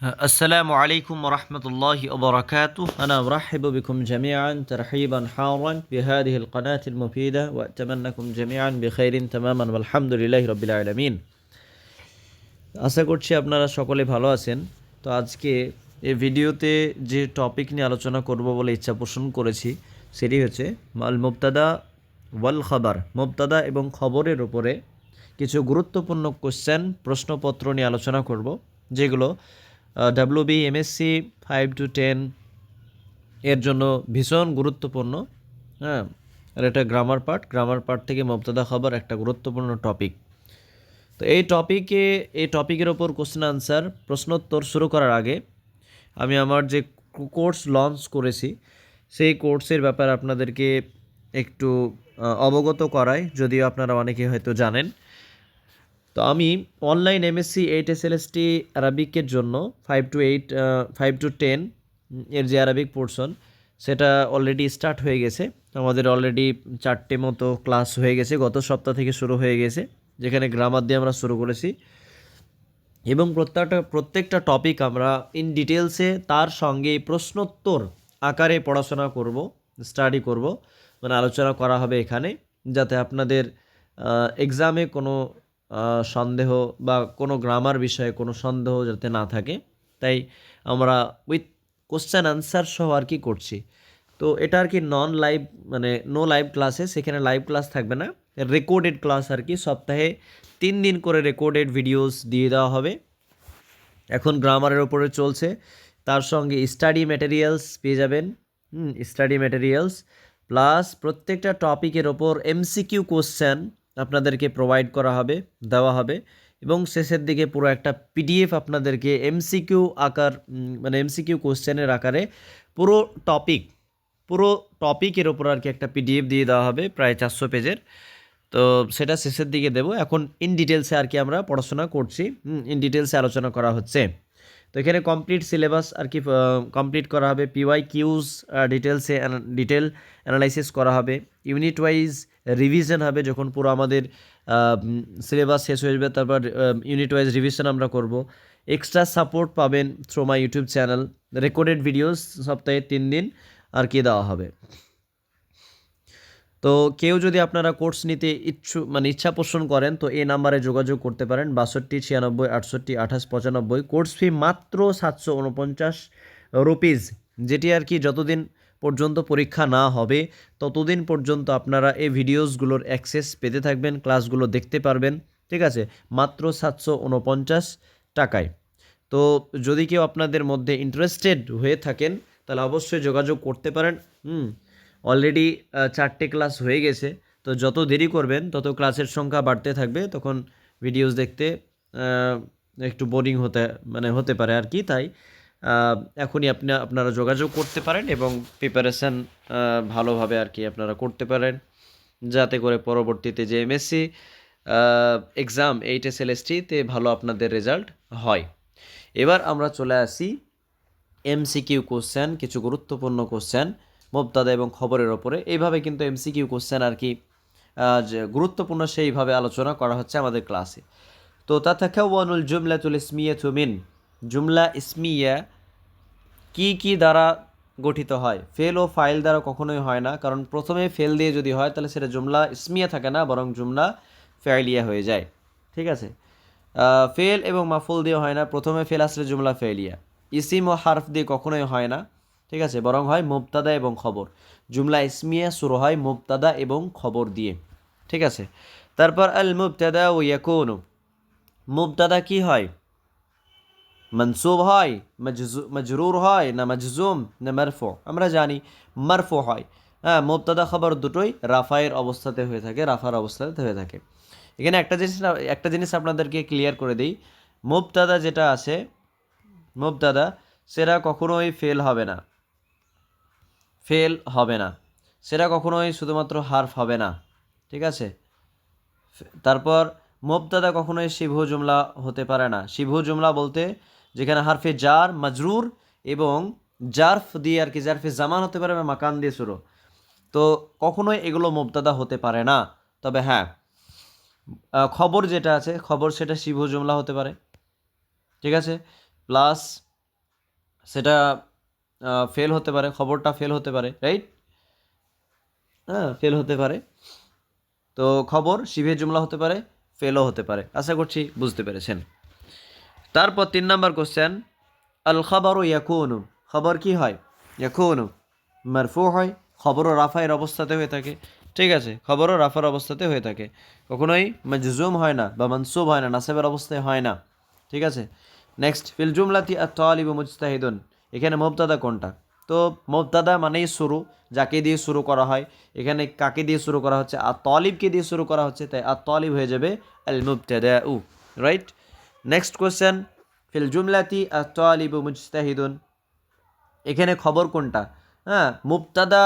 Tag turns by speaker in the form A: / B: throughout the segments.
A: السلام عليكم ورحمة الله وبركاته. أنا أرحب بكم جميعا ترحيبا حارا بهذه القناة المفيدة وأتمنىكم جميعا بخير تماما والحمد لله رب العالمين. আশা করছি আপনারা সকলে ভালো আছেন। তো আজকে এই ভিডিওতে যে টপিক নিয়ে আলোচনা করব বলে ইচ্ছা পোষণ করেছি সেটি হচ্ছে আল মুবতাদা ওয়াল খবর, মুবতাদা এবং খবরের উপরে কিছু গুরুত্বপূর্ণ কোশ্চেন প্রশ্নপত্র নিয়ে আলোচনা করব, যেগুলো ডাব্লিউবি এমএসসি 5 to 10 এর জন্য ভীষণ গুরুত্বপূর্ণ। হ্যাঁ, আর এটা গ্রামার পার্ট থেকে মুবতাদা খবর একটা গুরুত্বপূর্ণ টপিক। তো এই টপিকের ওপর কোশ্চেন আনসার প্রশ্নোত্তর শুরু করার আগে আমি আমার যে কোর্স লঞ্চ করেছি সেই কোর্সের ব্যাপারে আপনাদেরকে একটু অবগত করাই, যদিও আপনারা অনেকে হয়তো জানেন। তো আমি অনলাইন এমএসসি 8 SLST আরবিকের জন্য 5 to 10 এর যে আরবিক পোর্শন সেটা অলরেডি স্টার্ট হয়ে গেছে। আমাদের অলরেডি 4টে মতো ক্লাস হয়ে গেছে, গত সপ্তাহ থেকে শুরু হয়ে গেছে, যেখানে গ্রামার দিয়ে আমরা শুরু করেছি এবং প্রত্যেকটা টপিক আমরা ইন ডিটেলসে তার সঙ্গে প্রশ্নোত্তর আকারে পড়াশোনা করব, স্টাডি করব, মানে আলোচনা করা হবে এখানে, যাতে আপনাদের এক্সামে কোনো সন্দেহ বা কোনো গ্রামার বিষয়ে কোনো সন্দেহ যাতে না থাকে। তাই আমরা উইথ কোশ্চেন আনসার সহ আর কি করছি। তো এটা আর কি নন লাইভ, মানে নো লাইভ ক্লাসে, সেখানে লাইভ ক্লাস থাকবে না, রেকর্ডেড ক্লাস আর কি। সপ্তাহে 3 দিন করে রেকর্ডেড ভিডিওস দিয়ে দেওয়া হবে। এখন গ্রামারের ওপরে চলছে, তার সঙ্গে স্টাডি ম্যাটেরিয়ালস পেয়ে যাবেন। স্টাডি ম্যাটেরিয়ালস প্লাস প্রত্যেকটা টপিকের ওপর এমসিকিউ কোশ্চেন আপনাদেরকে প্রোভাইড করা হবে, দেওয়া হবে, এবং শেষের দিকে পুরো একটা পিডিএফ আপনাদেরকে এমসিকিউ আকার, মানে এমসিকিউ কোশ্চেনের আকারে পুরো টপিকের ওপর আর কি একটা পিডিএফ দিয়ে দেওয়া হবে, প্রায় 400 পেজের। তো সেটা শেষের দিকে দেবো। এখন ইন ডিটেলসে আর কি আমরা পড়াশোনা করছি, ইন ডিটেলসে আলোচনা করা হচ্ছে। তো এখানে কমপ্লিট সিলেবাস আর কি কমপ্লিট করা হবে, পিওয়াই কিউজ ডিটেল অ্যানালাইসিস করা হবে, ইউনিট ওয়াইজ রিভিশন হবে। যখন পুরো আমাদের সিলেবাস শেষ হয়ে যাবে তারপর ইউনিট ওয়াইজ রিভিশন আমরা করব। এক্সট্রা সাপোর্ট পাবেন through my YouTube channel. Recorded videos সপ্তাহে 3 দিন আর কি দেওয়া হবে। তো কেউ যদি আপনারা কোর্স নিতে ইচ্ছা পোষণ করেন তো এই নাম্বারে যোগাযোগ করতে পারেন, 62 96 68 28 95। কোর্স ফি মাত্র 749 রুপিস, যেটি আর কি যতদিন পর্যন্ত পরীক্ষা না হবে ততদিন পর্যন্ত আপনারা এই ভিডিওসগুলোর অ্যাক্সেস পেতে থাকবেন, ক্লাসগুলো দেখতে পারবেন। ঠিক আছে, মাত্র 749 টাকায়। তো যদি কেউ আপনাদের মধ্যে ইন্টারেস্টেড হয়ে থাকেন তাহলে অবশ্যই যোগাযোগ করতে পারেন। অলরেডি 4টে ক্লাস হয়ে গেছে, তো যত দেরি করবেন তত ক্লাসের সংখ্যা বাড়তে থাকবে, তখন ভিডিওস দেখতে একটু বোরিং হতে পারে আর কি। তাই এখনই আপনারা যোগাযোগ করতে পারেন এবং প্রিপারেশান ভালোভাবে আর কি আপনারা করতে পারেন, যাতে করে পরবর্তীতে যে এমএসসি এক্সাম 8 SLST-তে ভালো আপনাদের রেজাল্ট হয়। এবার আমরা চলে আসি এমসিকিউ কোশ্চেন, কিছু গুরুত্বপূর্ণ কোশ্চেন মুবতাদা এবং খবরের ওপরে। এইভাবে কিন্তু এমসিকিউ কোশ্চেন আর কি যে গুরুত্বপূর্ণ সেইভাবে আলোচনা করা হচ্ছে আমাদের ক্লাসে। তো তাতাকাওয়ানুল জুমলাতুল ইসমিয়াতু মিন, জুমলা ইসমিয়া কি দ্বারা গঠিত হয়? ফেল ও ফাইল দ্বারা কখনোই হয় না, কারণ প্রথমে ফেল দিয়ে যদি হয় তাহলে সেটা জুমলা ইসমিয়া থাকে না, বরং জুমলা ফাইলিয়া হয়ে যায়। ঠিক আছে, ফেল এবং মাফুল দিয়ে হয় না, প্রথমে ফেল আসলে জুমলা ফাইলিয়া। ইসিম ও হারফ দিয়ে কখনোই হয় না, ঠিক আছে, বরং হয় মুবতাদা এবং খবর। জুমলা ইসমিয়া শুরু হয় মুবতাদা এবং খবর দিয়ে। ঠিক আছে, তারপর আল মুবতাদা ও ইয়াকুনু, মুবতাদা কি হয়? মনসুব হয়, মজরুর হয়, না মজজুম, না মারফু? আমরা জানি মারফু হয়। হ্যাঁ, মুবতাদা খবর দুটোই রাফায়ের অবস্থাতে হয়ে থাকে, রাফার অবস্থাতে হয়ে থাকে। এখানে একটা জিনিস আপনাদেরকে ক্লিয়ার করে দিই, মুবতাদা যেটা আছে, মুবতাদা সেটা কখনোই ফেল হবে না, সেটা কখনোই শুধুমাত্র হারফ হবে না। ঠিক আছে, তারপর মুবতাদা কখনোই শিবহু জুমলা হতে পারে না। শিবহু জুমলা বলতে যেখানে হারফে জার, মাজরুর এবং জারফ দিয়ে আর কি, জারফে জামান হতে পারে বা মাকান দিয়ে শুরু, তো কখনোই এগুলো মুবতাদা হতে পারে না। তবে হ্যাঁ, খবর যেটা আছে, খবর সেটা শিবহু জুমলা হতে পারে। ঠিক আছে, প্লাস সেটা ফেল হতে পারে, খবরটা ফেল হতে পারে, রাইট? হ্যাঁ, ফেল হতে পারে। তো খবর শিভে জুমলা হতে পারে, ফেলও হতে পারে। আশা করছি বুঝতে পেরেছেন। তারপর 3 নাম্বার কোশ্চেন, আল খবর ইয়াকুনু, খবর কি হয়? ইয়াকুনু মারফু হয়, খবরও রাফায়ের অবস্থাতে হয়ে থাকে। ঠিক আছে, খবরও রাফার অবস্থাতে হয়ে থাকে, কখনোই মাজজুম হয় না বা মানসুব হয় না, নাসেবের অবস্থায় হয় না। ঠিক আছে, নেক্সট, ফিল জুমলাতি আত-তালিবু মুজতাহিদুন, এখানে মুবতাদা কোনটা? তো মুবতাদা মানেই শুরু, যাকে দিয়ে শুরু করা হয়। এখানে কাকে দিয়ে শুরু করা হচ্ছে? আত-তালিবকে দিয়ে শুরু করা হচ্ছে, তাই আত-তালিব হয়ে যাবে আল মুবতাদাউ, রাইট? নেক্সট কোয়েশ্চেন, ফিল জুমলাতি আত-তালিবু মুজতাহিদুন, এখানে খবর কোনটা? হ্যাঁ, মুবতাদা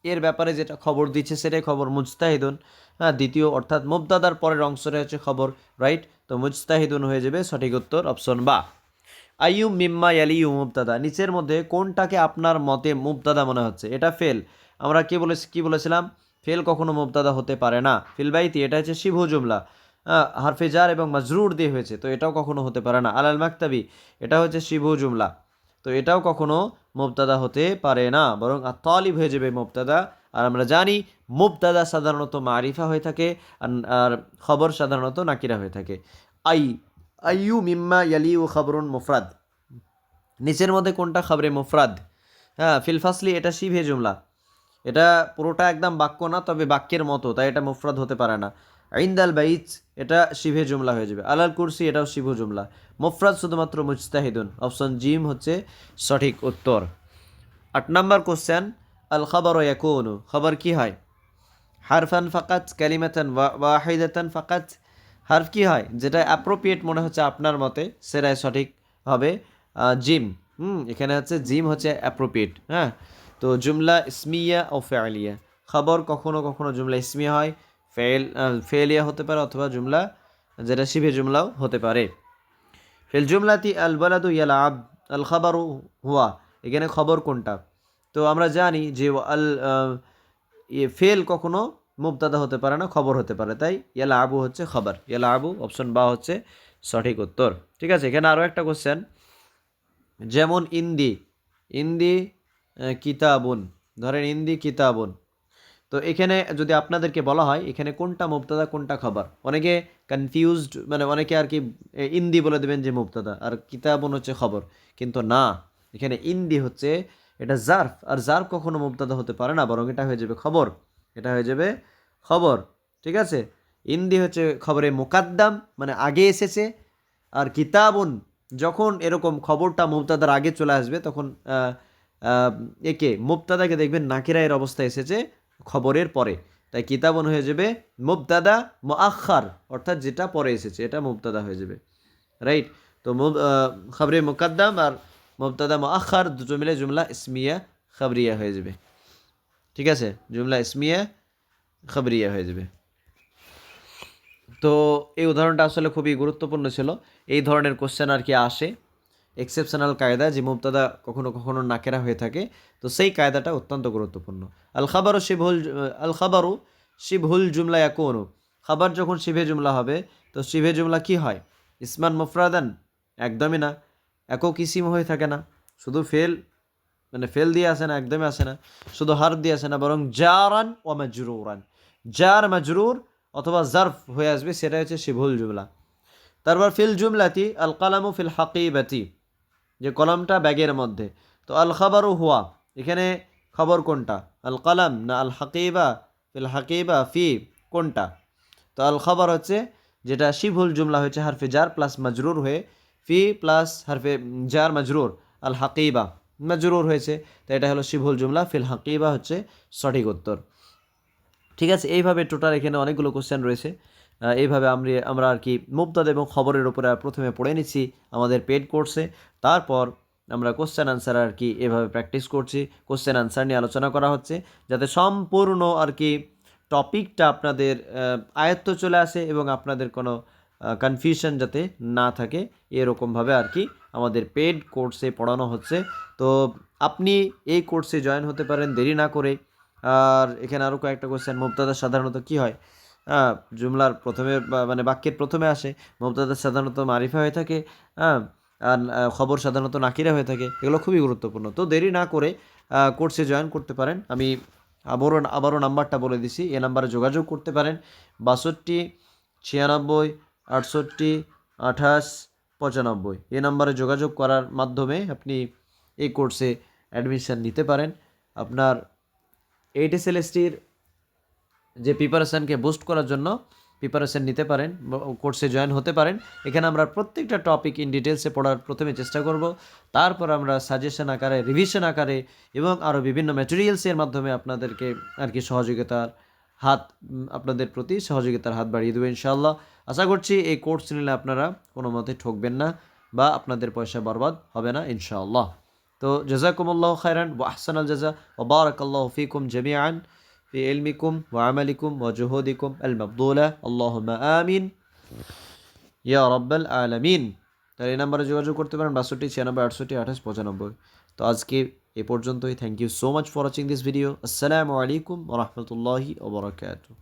A: এর ব্যাপারে যেটা খবর দিচ্ছে সেটাই খবর, মুজতাহিদুন। হ্যাঁ, দ্বিতীয় অর্থাৎ মুবতাদার পরের অংশটা হচ্ছে খবর, রাইট? তো মুজতাহিদুন হয়ে যাবে সঠিক উত্তর, অপশন বা। আইয়ু মিম্মা ইয়ালিউ মুবতাদা, নিচের মধ্যে কোনটাকে আপনার মতে মুবতাদা মনে হচ্ছে? এটা ফেল। আমরা কি বলেছিলাম? ফেল কখনো মুবতাদা হতে পারে না। ফিল বাইতি, এটা হচ্ছে শিবহু জুমলা, হারফে জার এবং মাজরুর দিয়ে হয়েছে, তো এটাও কখনো হতে পারে না। আলাল মাকতাবি, এটা হচ্ছে শিবহু জুমলা, তো এটাও কখনো মুবতাদা হতে পারে না, বরং আত-তালিব হয়ে যাবে মুবতাদা। আর আমরা জানি মুবতাদা সাধারণত মারিফা হয়ে থাকে, আর খবর সাধারণত নাকিরা হয়ে থাকে। আই আইয়ু মিম্মা ইয়ালিউ খবরুন মুফরাদ, নিচের মধ্যে কোনটা খবরে মুফরাদ? হ্যাঁ, ফিল ফাসলি, এটা শিভে জুমলা, এটা পুরোটা একদম বাক্য না, তবে বাক্যের মতো, তাই এটা মুফরাদ হতে পারে না। ইনদাল বাইত, এটা শিভে জুমলা হয়ে যাবে। আলাল কুরসি, এটাও শিভু জুমলা। মুফরাদ শুধুমাত্র মুজতাহিদুন, অপশন জিম হচ্ছে সঠিক উত্তর। 8 নাম্বার কোশ্চেন, আল খবর ইয়াকুনু, খবর কি হয়? হারফান ফাকাত, কালিমাতান ওয়াহিদাতান ফাকাত, হারফ কি হয়? যেটা অ্যাপ্রোপ্রিয়েট মনে হচ্ছে আপনার মতে, সেটাই সঠিক হবে জিম। এখানে হচ্ছে জিম হচ্ছে অ্যাপ্রোপ্রিয়েট। হ্যাঁ, তো জুমলা ইসমিয়া ও ফেলিয়া, খবর কখনো কখনো জুমলা ইসমিয়া হয়, ফেলিয়া হতে পারে, অথবা জুমলা যেটা শিবে জুমলাও হতে পারে। ফিল জুমলাতি আল বালাদু ইয়ালাব, আল খাবারু হুয়া, এখানে খবর কোনটা? তো আমরা জানি যে আল ফেল কখনো মুবতাদা হতে পারে না, খবর হতে পারে, তাই ইয়ালা আবু হচ্ছে খবর, ইয়ালা আবু অপশন বা হচ্ছে সঠিক উত্তর। ঠিক আছে, এখানে আরও একটা কোশ্চেন, যেমন ইন্দি, ইন্দি কিতাবুন, ধরেন ইন্দি কিতাবুন, তো এখানে যদি আপনাদেরকে বলা হয় এখানে কোনটা মুবতাদা কোনটা খবর, অনেকে কনফিউজড, মানে অনেকে আর কি ইন্দি বলে দেবেন যে মুবতাদা, আর কিতাবুন হচ্ছে খবর, কিন্তু না, এখানে ইন্দি হচ্ছে এটা জার্ফ, আর জার্ফ কখনো মুবতাদা হতে পারে না, বরং এটা হয়ে যাবে খবর, এটা হয়ে যাবে খবর। ঠিক আছে, ইন্দি হচ্ছে খবরে মুকাদ্দাম, মানে আগে এসেছে, আর কিতাবুন যখন এরকম খবরটা মুবতাদার আগে চলে আসবে, তখন একে মুবতাদাকে দেখবেন নাকিরা এর অবস্থায় এসেছে খবরের পরে, তাই কিতাবুন হয়ে যাবে মুবতাদা মুআখার, অর্থাৎ যেটা পরে এসেছে এটা মুবতাদা হয়ে যাবে, রাইট? তো খবরে মুকাদ্দাম আর মুবতাদা মুআখার দুটো মিলে জুমলা ইসমিয়া খবরিয়া হয়ে যাবে। ঠিক আছে, জুমলা ইসমিয়া খবরিয়া হয়ে যাবে। তো এই উদাহরণটা আসলে খুবই গুরুত্বপূর্ণ ছিল। এই ধরনের কোশ্চেন আর কি আসে এক্সেপশনাল কায়দা, যে মুবতাদা কখনো কখনো নাকেরা হয়ে থাকে, তো সেই কায়দাটা অত্যন্ত গুরুত্বপূর্ণ। আল খাবারু শিবহুল জুমলা ইয়াকুনু, খাবার যখন শিভে জুমলা হবে, তো শিভে জুমলা কি হয়? ইসমান মুফরাদান, একদমই না, একক ইসিম হয়ে থাকে না, শুধু ফেল, মানে ফেল দিয়ে আসে না, একদমই আসে না, শুধু হার্ফ দিয়ে আসে না, বরং জারান ও মাজরুরান, জার মাজরুর অথবা জার্ফ হয়ে আসবে, সেটা হচ্ছে শিবহুল জুমলা। তারপর ফিল জুমলাতি আল কালামু ফিল হাকিবাতি, যে কলমটা ব্যাগের মধ্যে, তো আল খাবারু হুয়া, এখানে খবর কোনটা? আল কালাম না আল হাকিবা? ফিল হাকিবা ফি কোনটা? তো আল খবর হচ্ছে যেটা শিবহুল জুমলা হয়েছে হারফে জার প্লাস মাজরুর হয়ে, ফি প্লাস হারফে জার মাজরুর, আল হাকিবা মাজরুর হয়েছে, তো এটা হলো শিবহুল জুমলা, ফিল হাকিবা হচ্ছে সঠিক উত্তর। ঠিক আছে, এইভাবে টোটাল এখানে অনেকগুলো কোশ্চেন রয়েছে। এইভাবে আমরা আর কি মুবতাদা এবং খবরের উপরে প্রথমে পড়ে নিচ্ছি আমাদের পেড কোর্সে, তারপর আমরা কোশ্চেন আনসার আর কি এভাবে প্র্যাকটিস করছি, কোশ্চেন আনসার নিয়ে আলোচনা করা হচ্ছে, যাতে সম্পূর্ণ আর কি টপিকটা আপনাদের আয়ত্ত চলে আসে এবং আপনাদের কোনো কনফিউশন যাতে না থাকে, এরকমভাবে আর কি আমাদের পেড কোর্সে পড়ানো হচ্ছে। তো আপনি এই কোর্সে জয়েন হতে পারেন দেরি না করে। আর এখানে আরও কয়েকটা কোশ্চেন, মুবতাদা সাধারণত কি হয়? জুমলার প্রথমে মানে বাক্যের প্রথমে আসে, মুবতাদা সাধারণত মারিফা হয়ে থাকে। হ্যাঁ, আর খবর সাধারণত নাকিরা হয়ে থাকে, এগুলো খুবই গুরুত্বপূর্ণ। তো দেরি না করে কোর্সে জয়েন করতে পারেন। আমি আবারও নাম্বারটা বলে দিছি, এ নাম্বারে যোগাযোগ করতে পারেন 62 96 68 28 95। এই নাম্বারে যোগাযোগ করার মাধ্যমে আপনি এই কোর্সে অ্যাডমিশন নিতে পারেন। আপনার এইচএসএলএসটির যে প্রিপারেশানকে বুস্ট করার জন্য প্রিপারেশান নিতে পারেন, কোর্সে জয়েন হতে পারেন। এখানে আমরা প্রত্যেকটা টপিক ইন ডিটেলসে পড়ার প্রথমে চেষ্টা করব, তারপর আমরা সাজেশন আকারে, রিভিশন আকারে এবং আরও বিভিন্ন ম্যাটেরিয়ালসের মাধ্যমে আপনাদেরকে আর কি সহযোগিতার হাত, আপনাদের প্রতি সহযোগিতার হাত বাড়িয়ে দেবো ইনশাআল্লাহ। আশা করছি এই কোর্স নিলে আপনারা কোনো মতে ঠকবেন না বা আপনাদের পয়সা বরবাদ হবে না ইনশাআল্লাহ। তো জাযাকুমুল্লাহ খায়রান ওয়া আহসানাল জাযা ওয়া বারাকাল্লাহু ফীকুম জামিআন في علمكم وعملكم وجهودكم المبذولة اللهم آمين يا رب العالمين। তাহলে এই নাম্বারে যোগাযোগ করতে পারেন 62 96 68 28 95। তো আজকে এ পর্যন্তই। Thank you so much for watching this video. আসসালামু আলাইকুম ওয়া রাহমাতুল্লাহি ওয়া বারাকাতুহু।